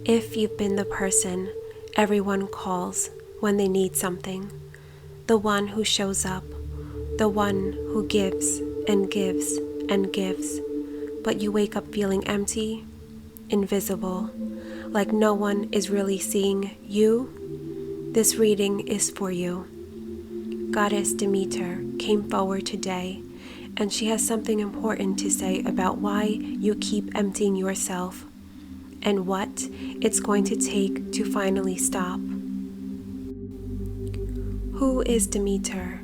If you've been the person everyone calls when they need something, the one who shows up, the one who gives and gives and gives, but you wake up feeling empty, invisible, like no one is really seeing you, this reading is for you. Goddess Demeter came forward today, and she has something important to say about why you keep emptying yourself and what it's going to take to finally stop. Who is Demeter?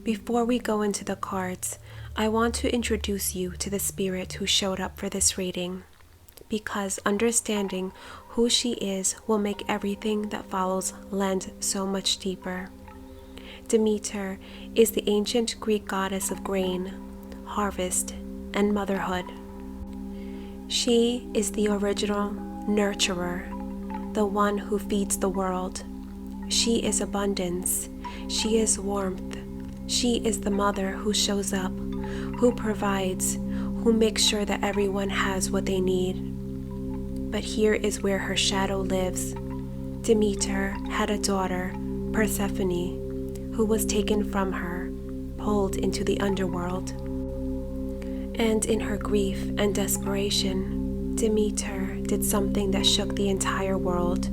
Before we go into the cards, I want to introduce you to the spirit who showed up for this reading, because understanding who she is will make everything that follows land so much deeper. Demeter is the ancient Greek goddess of grain, harvest, and motherhood. She is the original nurturer, the one who feeds the world. She is abundance. She is warmth. She is the mother who shows up, who provides, who makes sure that everyone has what they need. But here is where her shadow lives. Demeter had a daughter, Persephone, who was taken from her, pulled into the underworld. And in her grief and desperation, Demeter did something that shook the entire world.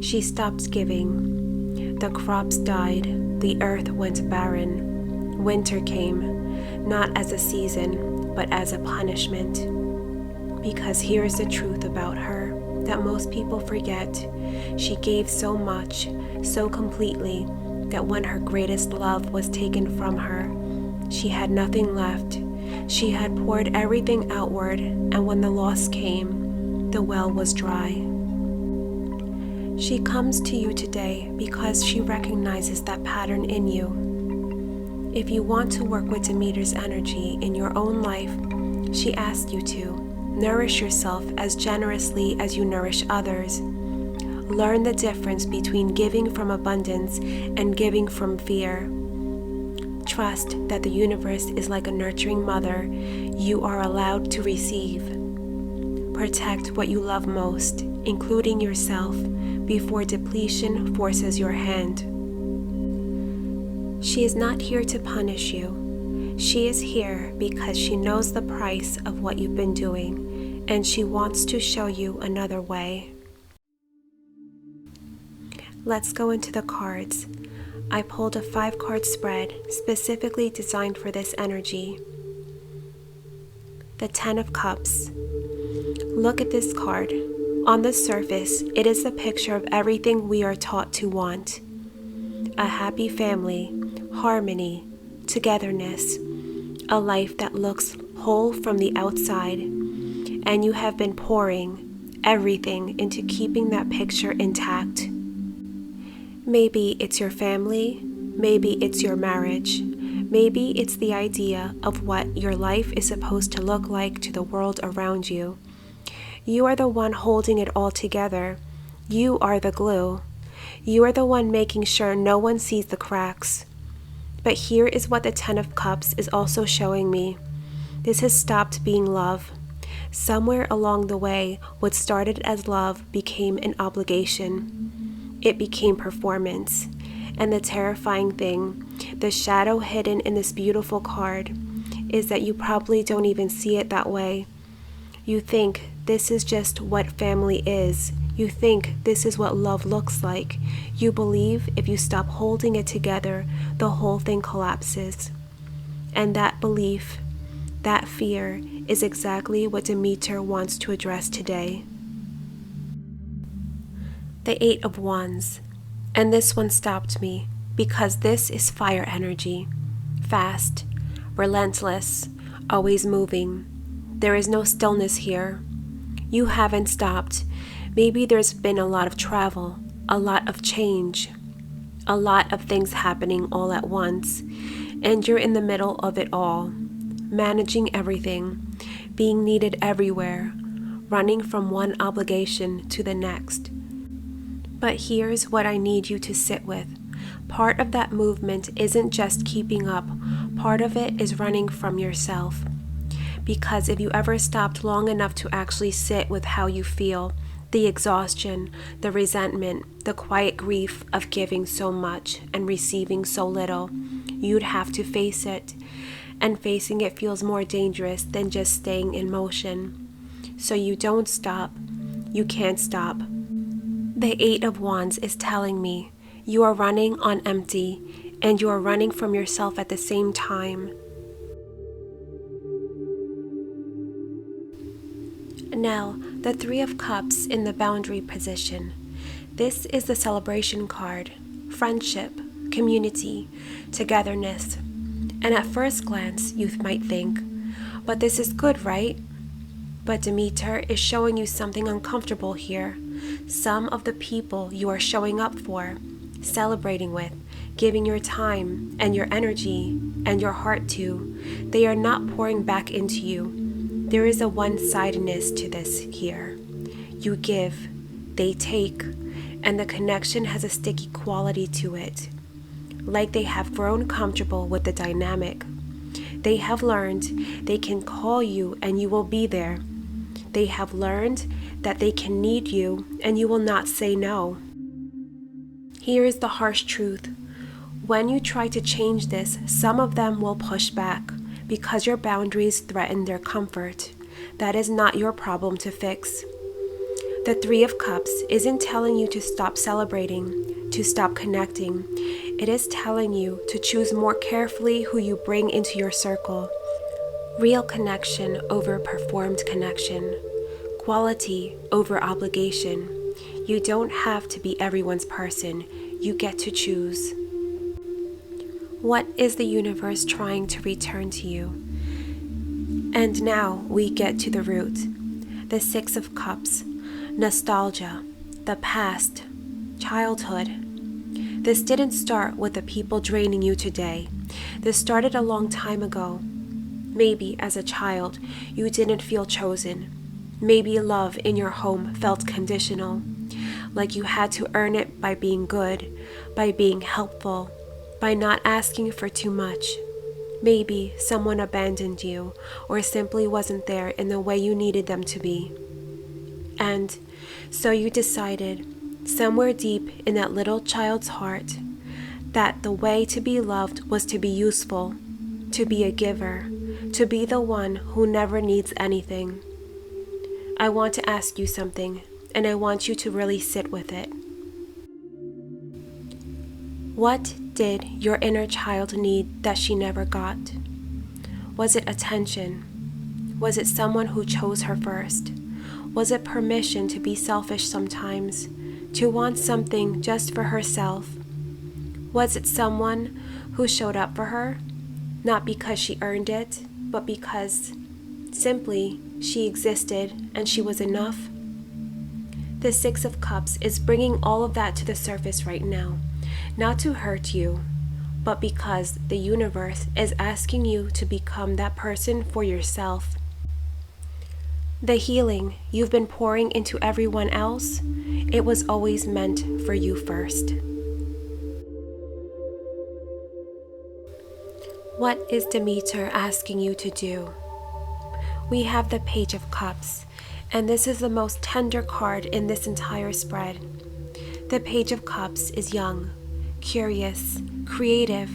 She stopped giving. The crops died, the earth went barren. Winter came, not as a season, but as a punishment. Because here's the truth about her that most people forget. She gave so much, so completely, that when her greatest love was taken from her, she had nothing left. She had poured everything outward, and when the loss came, the well was dry. She comes to you today because she recognizes that pattern in you. If you want to work with Demeter's energy in your own life, she asks you to nourish yourself as generously as you nourish others. Learn the difference between giving from abundance and giving from fear. Trust that the universe is like a nurturing mother you are allowed to receive. Protect what you love most, including yourself, before depletion forces your hand. She is not here to punish you. She is here because she knows the price of what you've been doing, and she wants to show you another way. Let's go into the cards. I pulled a 5-card spread specifically designed for this energy. The 10 of Cups. Look at this card. On the surface, it is a picture of everything we are taught to want. A happy family, harmony, togetherness, a life that looks whole from the outside, and you have been pouring everything into keeping that picture intact. Maybe it's your family, maybe it's your marriage, maybe it's the idea of what your life is supposed to look like to the world around you. You are the one holding it all together. You are the glue. You are the one making sure no one sees the cracks. But here is what the 10 of Cups is also showing me. This has stopped being love. Somewhere along the way, what started as love became an obligation. It became performance. And the terrifying thing, the shadow hidden in this beautiful card, is that you probably don't even see it that way. You think this is just what family is. You think this is what love looks like. You believe if you stop holding it together, the whole thing collapses. And that belief, that fear, is exactly what Demeter wants to address today. The 8 of Wands. And this one stopped me, because this is fire energy. Fast, relentless, always moving. There is no stillness here. You haven't stopped. Maybe there's been a lot of travel, a lot of change, a lot of things happening all at once, and you're in the middle of it all, managing everything, being needed everywhere, running from one obligation to the next. But here's what I need you to sit with. Part of that movement isn't just keeping up. Part of it is running from yourself. Because if you ever stopped long enough to actually sit with how you feel, The exhaustion, the resentment, the quiet grief of giving so much and receiving so little. You'd have to face it, and facing it feels more dangerous than just staying in motion. So you don't stop. You can't stop. The Eight of Wands is telling me you are running on empty, and you are running from yourself at the same time. Now, the Three of Cups in the boundary position. This is the celebration card, friendship, community, togetherness. And at first glance, you might think, but this is good, right? But Demeter is showing you something uncomfortable here. Some of the people you are showing up for, celebrating with, giving your time and your energy and your heart to, they are not pouring back into you. There is a one-sidedness to this here. You give, they take, and the connection has a sticky quality to it. Like they have grown comfortable with the dynamic. They have learned they can call you and you will be there. They have learned that they can need you and you will not say no. Here is the harsh truth. When you try to change this, some of them will push back because your boundaries threaten their comfort. That is not your problem to fix. The Three of Cups isn't telling you to stop celebrating, to stop connecting. It is telling you to choose more carefully who you bring into your circle. Real connection over performed connection. Quality over obligation. You don't have to be everyone's person. You get to choose. What is the universe trying to return to you? And now we get to the root. The Six of Cups. Nostalgia. The past. Childhood. This didn't start with the people draining you today. This started a long time ago. Maybe as a child, you didn't feel chosen. Maybe love in your home felt conditional, like you had to earn it by being good, by being helpful, by not asking for too much. Maybe someone abandoned you or simply wasn't there in the way you needed them to be. And so you decided, somewhere deep in that little child's heart, that the way to be loved was to be useful, to be a giver, to be the one who never needs anything. I want to ask you something, and I want you to really sit with it. What did your inner child need that she never got? Was it attention? Was it someone who chose her first? Was it permission to be selfish sometimes, to want something just for herself? Was it someone who showed up for her, not because she earned it, but because simply she existed and she was enough? The Six of Cups is bringing all of that to the surface right now, not to hurt you, but because the universe is asking you to become that person for yourself. The healing you've been pouring into everyone else, it was always meant for you first. What is Demeter asking you to do? We have the Page of Cups, and this is the most tender card in this entire spread. The Page of Cups is young, curious, creative,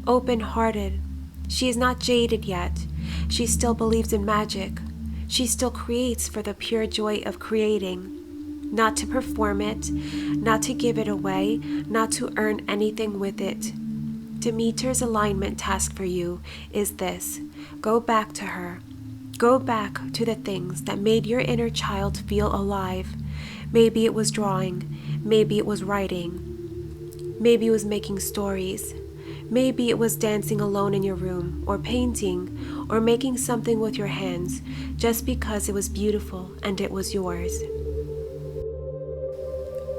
open-hearted. She is not jaded yet. She still believes in magic. She still creates for the pure joy of creating, not to perform it, not to give it away, not to earn anything with it. Demeter's alignment task for you is this: go back to her. Go back to the things that made your inner child feel alive. Maybe it was drawing. Maybe it was writing. Maybe it was making stories. Maybe it was dancing alone in your room, or painting, or making something with your hands, just because it was beautiful and it was yours.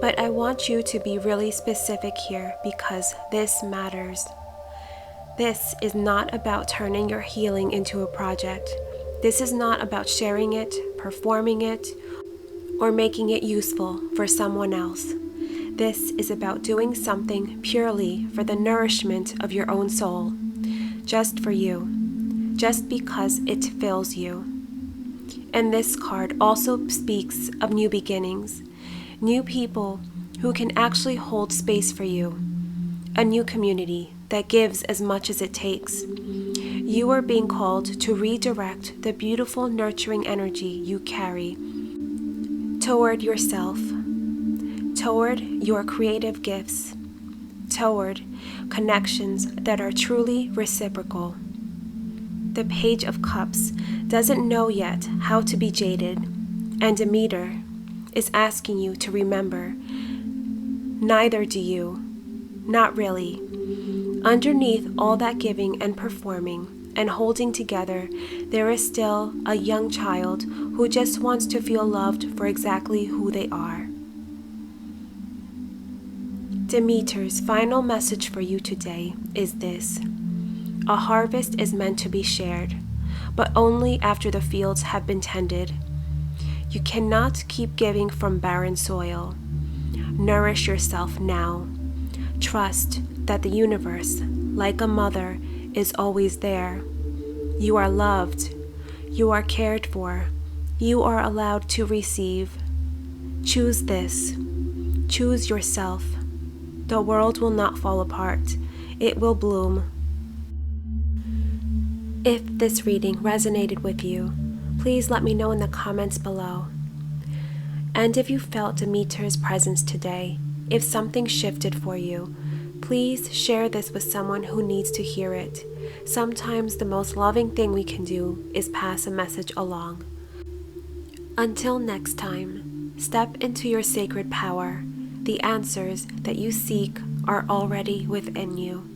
But I want you to be really specific here because this matters. This is not about turning your healing into a project. This is not about sharing it, performing it, or making it useful for someone else. This is about doing something purely for the nourishment of your own soul, just for you, just because it fills you. And this card also speaks of new beginnings, new people who can actually hold space for you, a new community that gives as much as it takes. You are being called to redirect the beautiful, nurturing energy you carry toward yourself, toward your creative gifts, toward connections that are truly reciprocal. The Page of Cups doesn't know yet how to be jaded, and Demeter is asking you to remember, neither do you. Not really. Underneath all that giving and performing and holding together, there is still a young child who just wants to feel loved for exactly who they are. Demeter's final message for you today is this. A harvest is meant to be shared, but only after the fields have been tended. You cannot keep giving from barren soil. Nourish yourself now. Trust that the universe, like a mother, is always there. You are loved. You are cared for. You are allowed to receive. Choose this. Choose yourself. The world will not fall apart. It will bloom. If this reading resonated with you, please let me know in the comments below. And if you felt Demeter's presence today, if something shifted for you, please share this with someone who needs to hear it. Sometimes the most loving thing we can do is pass a message along. Until next time, step into your sacred power. The answers that you seek are already within you.